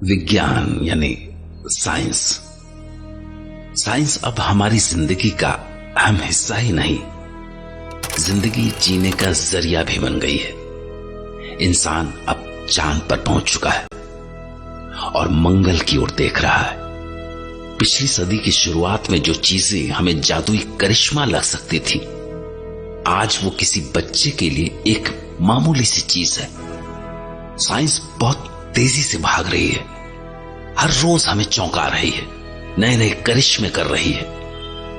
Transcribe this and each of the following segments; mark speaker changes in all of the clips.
Speaker 1: विज्ञान यानी science. Science अब हमारी जिंदगी का अहम हिस्सा ही नहीं, जिंदगी जीने का जरिया भी बन गई है। इंसान अब चांद पर पहुंच चुका है और मंगल की ओर देख रहा है। पिछली सदी की शुरुआत में जो चीजें हमें जादुई करिश्मा लग सकती थी, आज वो किसी बच्चे के लिए एक मामूली सी चीज है। साइंस बहुत तेजी से भाग रही है, हर रोज हमें चौंका रही है, नए नए करिश्मे कर रही है।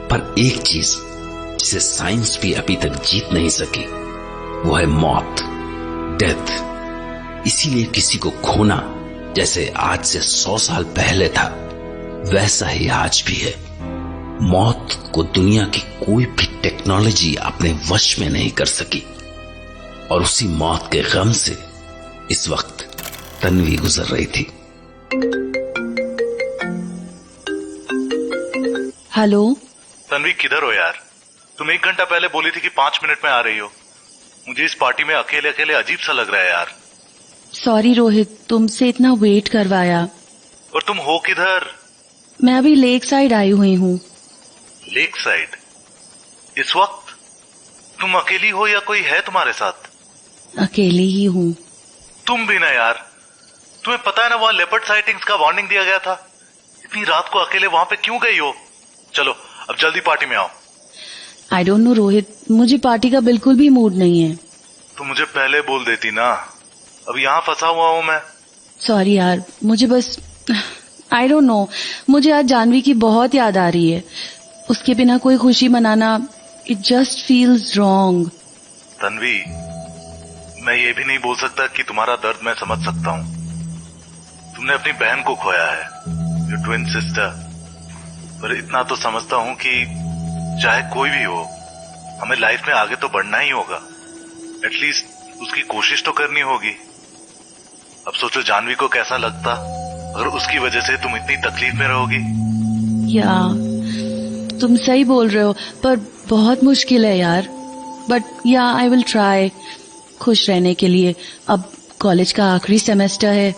Speaker 1: पर एक चीज जिसे साइंस भी अभी तक जीत नहीं सकी, वो है मौत, डेथ। इसीलिए किसी को खोना जैसे आज से 100 साल पहले था, वैसा ही आज भी है। मौत को दुनिया की कोई भी टेक्नोलॉजी अपने वश में नहीं कर सकी, और उसी मौत के गम से इस वक्त तन्वी गुजर रही थी।
Speaker 2: हेलो
Speaker 3: तन्वी, किधर हो यार? तुम 1 घंटा पहले बोली थी कि 5 मिनट में आ रही हो। मुझे इस पार्टी में अकेले अकेले अजीब सा लग रहा है यार।
Speaker 2: सॉरी रोहित, तुमसे इतना वेट करवाया।
Speaker 3: और तुम हो किधर?
Speaker 2: मैं अभी लेक साइड आई हुई हूँ।
Speaker 3: Lake side? इस वक्त? तुम अकेली हो या कोई है तुम्हारे साथ?
Speaker 2: अकेली ही हूँ।
Speaker 3: तुम भी ना यार, तुम्हें पता है ना वहां लेपर्ड साइटिंग्स का वार्निंग दिया गया था। इतनी रात को अकेले वहां पे क्यों गई हो? चलो अब जल्दी पार्टी में आओ।
Speaker 2: आई डोंट नो रोहित, मुझे पार्टी का बिल्कुल भी मूड नहीं है।
Speaker 3: तो मुझे पहले बोल देती ना, अब यहाँ फंसा हुआ हूँ मैं।
Speaker 2: सॉरी यार, मुझे बस आई डोंट नो, मुझे आज जानवी की बहुत याद आ रही है। उसके बिना कोई खुशी मनाना, it just feels wrong.
Speaker 3: Tanvi, मैं ये भी नहीं बोल सकता कि तुम्हारा दर्द मैं समझ सकता हूँ। तुमने अपनी बहन को खोया है, योर ट्विन सिस्टर। पर इतना तो समझता हूँ कि चाहे कोई भी हो, हमें लाइफ में आगे तो बढ़ना ही होगा। एटलीस्ट उसकी कोशिश तो करनी होगी। अब सोचो जानवी को कैसा लगता अगर उसकी वजह से तुम इतनी तकलीफ में रहोगी।
Speaker 2: या तुम सही बोल रहे हो, पर बहुत मुश्किल है यार। बट या आई विल ट्राई खुश रहने के लिए। अब कॉलेज का आखिरी सेमेस्टर है।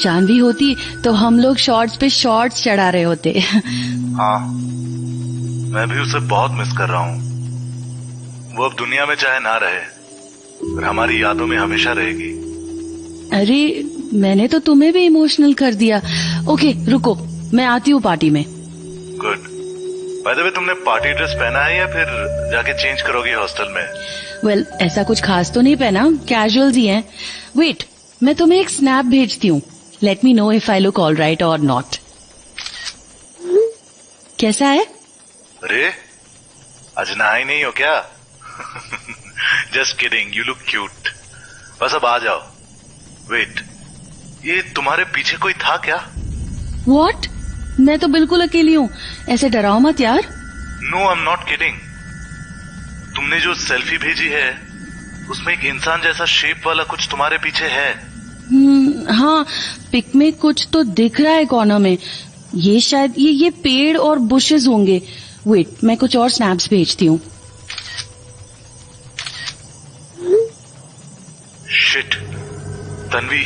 Speaker 2: जानवी होती तो हम लोग शॉर्ट्स पे शॉर्ट्स चढ़ा रहे होते।
Speaker 3: हाँ, मैं भी उसे बहुत मिस कर रहा हूँ। वो अब दुनिया में चाहे ना रहे, पर हमारी यादों में हमेशा रहेगी।
Speaker 2: अरे मैंने तो तुम्हें भी इमोशनल कर दिया। ओके रुको, मैं आती हूँ पार्टी में।
Speaker 3: गुड। बाय द वे, तुमने पार्टी ड्रेस पहना है या फिर जाके चेंज करोगी हॉस्टल में?
Speaker 2: वेल, ऐसा कुछ खास तो नहीं पहना, कैजुअल्स ही हैं। वेट, मैं तुम्हें एक स्नैप भेजती हूँ। Let me know if I look all right और नॉट। कैसा है?
Speaker 3: अरे आज नहाई नहीं हो क्या? Just kidding, you look cute. बस अब आ जाओ। वेट, ये तुम्हारे पीछे कोई था क्या?
Speaker 2: व्हाट? मैं तो बिल्कुल अकेली हूँ, ऐसे डराओ मत यार।
Speaker 3: No, I am not kidding. तुमने जो सेल्फी भेजी है उसमें एक इंसान जैसा शेप वाला कुछ तुम्हारे पीछे है।
Speaker 2: हाँ, पिक में कुछ तो दिख रहा है कॉर्नर में। ये शायद ये पेड़ और बुशेस होंगे। वेट, मैं कुछ और स्नैप्स भेजती हूँ।
Speaker 3: शिट तन्वी,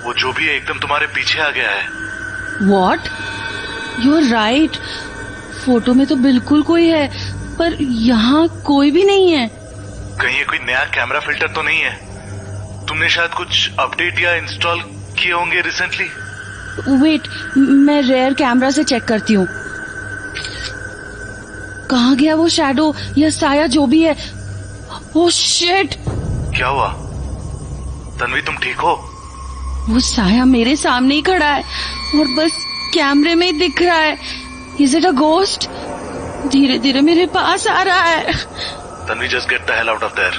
Speaker 3: वो जो भी है एकदम तुम्हारे पीछे आ गया है।
Speaker 2: What? You are right, photo में तो बिल्कुल कोई है, पर यहाँ कोई भी नहीं है।
Speaker 3: कहीं ये कोई नया कैमरा फिल्टर तो नहीं है? तुमने शायद कुछ अपडेट या इंस्टॉल किए होंगे रिसेंटली।
Speaker 2: वेट, मैं रेयर कैमरा से चेक करती हूँ। कहाँ गया वो शैडो या साया जो भी है? Oh shit!
Speaker 3: क्या हुआ तन्वी, तुम ठीक हो?
Speaker 2: वो साया मेरे सामने ही खड़ा है और बस कैमरे में ही दिख रहा है। Is it a ghost? धीरे धीरे मेरे पास आ रहा है।
Speaker 3: Tanvi, just get the hell out of there.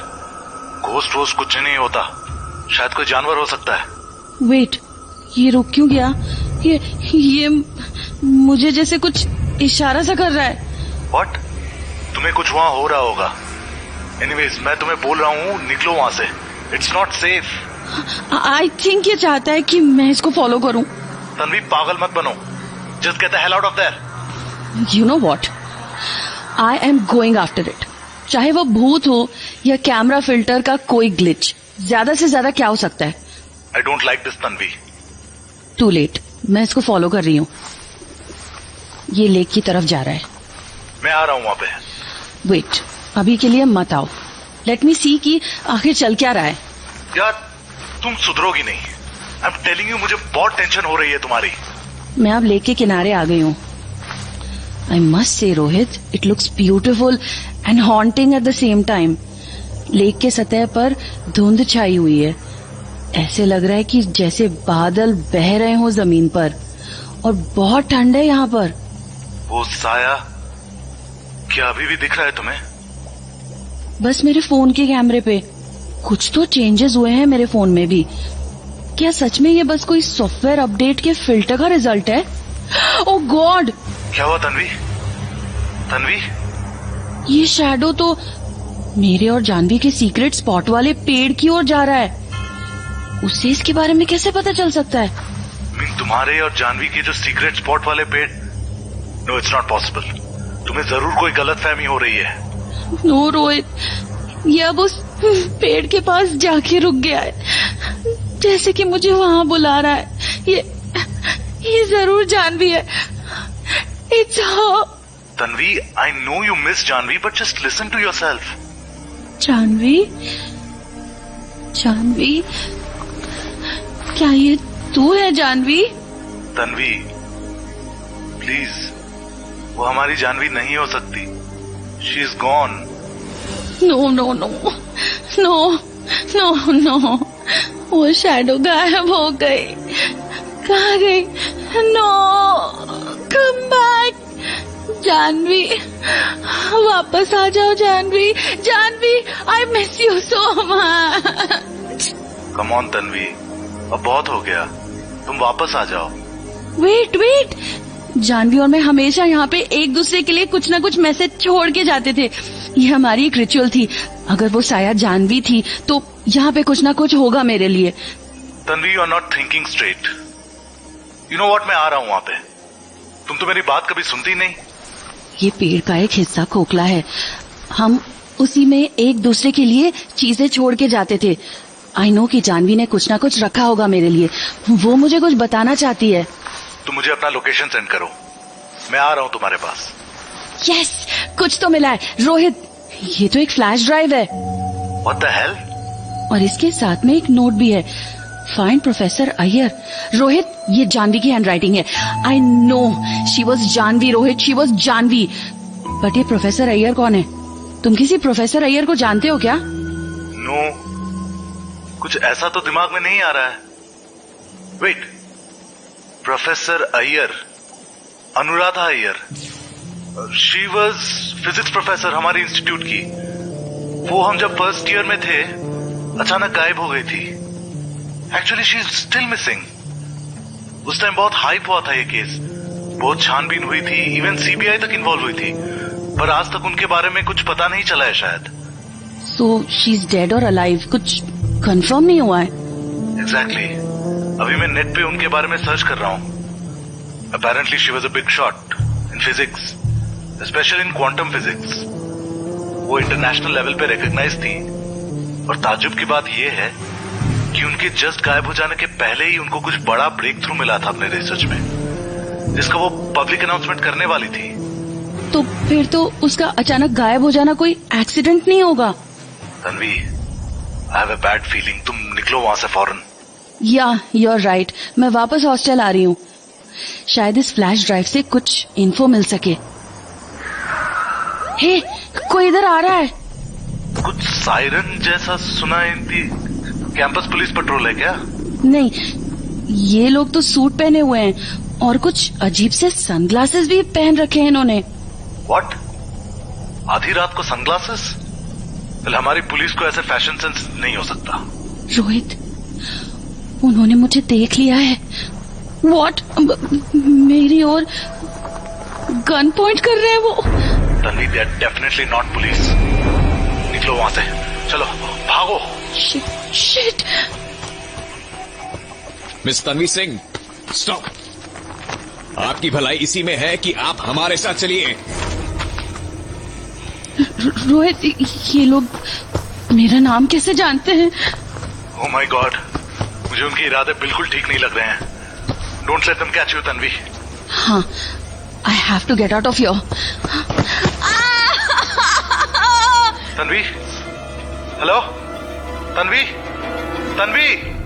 Speaker 3: Ghost वोस्ट कुछ नहीं होता, शायद कोई जानवर हो सकता है।
Speaker 2: वेट, ये रुक क्यों गया? ये मुझे जैसे कुछ इशारा सा कर रहा है।
Speaker 3: व्हाट? तुम्हें कुछ वहां हो रहा होगा। एनीवेज, मैं तुम्हें बोल रहा हूँ निकलो वहां से। It's not safe.
Speaker 2: I think ये चाहता है कि मैं इसको फॉलो करूं।
Speaker 3: तन्वी, पागल मत बनो। Just get the hell out of there.
Speaker 2: You know what, I am going after it. चाहे वो भूत हो या कैमरा फिल्टर का कोई ग्लिच, ज्यादा से ज्यादा क्या हो सकता है?
Speaker 3: I don't like this Tanvi.
Speaker 2: Too late, मैं इसको फॉलो कर रही हूँ। ये लेक की तरफ जा रहा है।
Speaker 3: मैं आ रहा हूँ वहां पे।
Speaker 2: वेट, अभी के लिए मत आओ। लेट मी सी कि आखिर चल क्या रहा है।
Speaker 3: यार तुम सुधरोगी नहीं। आई एम टेलिंग यू, मुझे बहुत टेंशन हो रही है तुम्हारी।
Speaker 2: मैं अब लेक के किनारे आ गई हूँ। I must say Rohit, it looks beautiful and haunting at the same time. Lake के सतह पर धुंध छाई हुई है। ऐसे लग रहा है कि जैसे बादल बह रहे हो जमीन पर, और बहुत ठंड है यहाँ पर।
Speaker 3: वो साया क्या अभी भी दिख रहा है तुम्हें?
Speaker 2: बस मेरे फोन के कैमरे पे। कुछ तो चेंजेस हुए हैं मेरे फोन में भी। क्या सच में ये बस कोई सॉफ्टवेयर अपडेट के फिल्टर का रिजल्ट है? ओह गॉड!
Speaker 3: क्या हुआ तन्वी? तन्वी
Speaker 2: ये शैडो तो मेरे और जानवी के सीक्रेट स्पॉट वाले पेड़ की ओर जा रहा है। उसे इसके बारे में कैसे पता चल सकता है?
Speaker 3: तुम्हारे और जानवी के जो सीक्रेट स्पॉट वाले पेड़? No, it's not possible. तुम्हें जरूर कोई गलतफहमी हो रही है।
Speaker 2: नो रोहित, ये अब उस पेड़ के पास जाके रुक गया है, जैसे कि मुझे वहां बुला रहा है। ये जरूर जानवी है। It's her.
Speaker 3: Tanvi, I know you miss Janvi, but just listen to yourself.
Speaker 2: Janvi? Janvi? क्या ये तू है जानवी?
Speaker 3: तन्वी प्लीज, वो हमारी जानवी नहीं हो सकती। She is gone.
Speaker 2: No no no no no no, वो शैडो गायब हो गई। कहाँ गई? नो, कम बैक जानवी, वापस आ जाओ Janvi. Janvi, I miss you so much.
Speaker 3: Come on Tanvi, अब बहुत हो गया, तुम वापस आ जाओ।
Speaker 2: वेट वेट, जानवी और मैं हमेशा यहाँ पे एक दूसरे के लिए कुछ ना कुछ मैसेज छोड़ के जाते थे। ये हमारी एक रिचुअल थी। अगर वो शायद जानवी थी तो यहाँ पे कुछ ना कुछ होगा मेरे लिए।
Speaker 3: Tanvi, you are not thinking straight. You know what, मैं आ रहा हूँ वहां पे। तुम तो मेरी बात कभी सुनती नहीं।
Speaker 2: ये पेड़ का एक हिस्सा खोखला है। हम उसी में एक दूसरे के लिए चीजें छोड़ के जाते थे। आई नो कि जानवी ने कुछ ना कुछ रखा होगा मेरे लिए। वो मुझे कुछ बताना चाहती है।
Speaker 3: तुम मुझे अपना लोकेशन सेंड करो, मैं आ रहा हूँ तुम्हारे पास।
Speaker 2: यस, कुछ तो मिला है रोहित। ये तो एक फ्लैश ड्राइव है।
Speaker 3: What the hell?
Speaker 2: और इसके साथ में एक नोट भी है। Find professor Iyer. रोहित, ये जानवी की हैंडराइटिंग है। I know she was Janvi Rohit, she was Janvi. But ये प्रोफेसर अय्यर कौन है? तुम किसी प्रोफेसर अय्यर को जानते हो क्या?
Speaker 3: नो, कुछ ऐसा तो दिमाग में नहीं आ रहा है। Wait, professor Iyer, Anuradha Iyer. She was physics professor हमारे इंस्टीट्यूट की। वो हम जब फर्स्ट ईयर में थे अचानक गायब हो गई थी। Actually she is still missing. उस टाइम बहुत हाइप हुआ था ये केस, बहुत छानबीन हुई थी, इवन सीबीआई तक इन्वॉल्व हुई थी, पर आज तक उनके बारे में कुछ पता नहीं चला है शायद।
Speaker 2: सो शी इज डेड और अलाइव, कुछ कंफर्म नहीं हुआ है?
Speaker 3: एग्जैक्टली। अभी मैं नेट पे उनके बारे में सर्च कर रहा हूँ। Apparently she was a big shot in physics, specially in quantum physics. वो इंटरनेशनल लेवल पे रिकॉग्नाइज थी। और ताज्जुब की बात यह है कि उनके जस्ट गायब हो जाने के पहले ही उनको कुछ बड़ा ब्रेक थ्रू मिला था अपने रिसर्च में, जिसका वो पब्लिक अनाउंसमेंट करने वाली थी।
Speaker 2: तो फिर तो उसका अचानक गायब हो जाना कोई एक्सीडेंट नहीं होगा?
Speaker 3: Tanvi, I have a bad feeling. तुम निकलो वहां से फौरन।
Speaker 2: या यू आर राइट, मैं वापस हॉस्टल आ रही हूँ। शायद इस फ्लैश ड्राइव से कुछ इन्फो मिल सके। हे, कोई इधर आ रहा है।
Speaker 3: कुछ सायरन जैसा सुना है। कैंपस पुलिस पेट्रोल है क्या?
Speaker 2: नहीं, ये लोग तो सूट पहने हुए हैं और कुछ अजीब से सनग्लासेस भी पहन रखे हैं इन्होंने।
Speaker 3: व्हाट? आधी रात को सनग्लासेस? हमारी पुलिस को ऐसे फैशन सेंस नहीं हो सकता।
Speaker 2: रोहित, उन्होंने मुझे देख लिया है। व्हाट? मेरी ओर गन पॉइंट कर रहे हैं वो।
Speaker 3: Tanvi, they are definitely not police. निकलो वहां से, चलो भागो।
Speaker 2: Shit.
Speaker 4: Miss Tanvi Singh, stop. आपकी भलाई इसी में है कि आप हमारे साथ चलिए।
Speaker 2: रोहित, ये लोग मेरा नाम कैसे जानते हैं?
Speaker 3: ओह माय गॉड, मुझे उनके इरादे बिल्कुल ठीक नहीं लग रहे हैं। Don't let them catch you Tanvi.
Speaker 2: हाँ, I have to get out of your.
Speaker 3: Tanvi, hello Tanvi, Tanvi.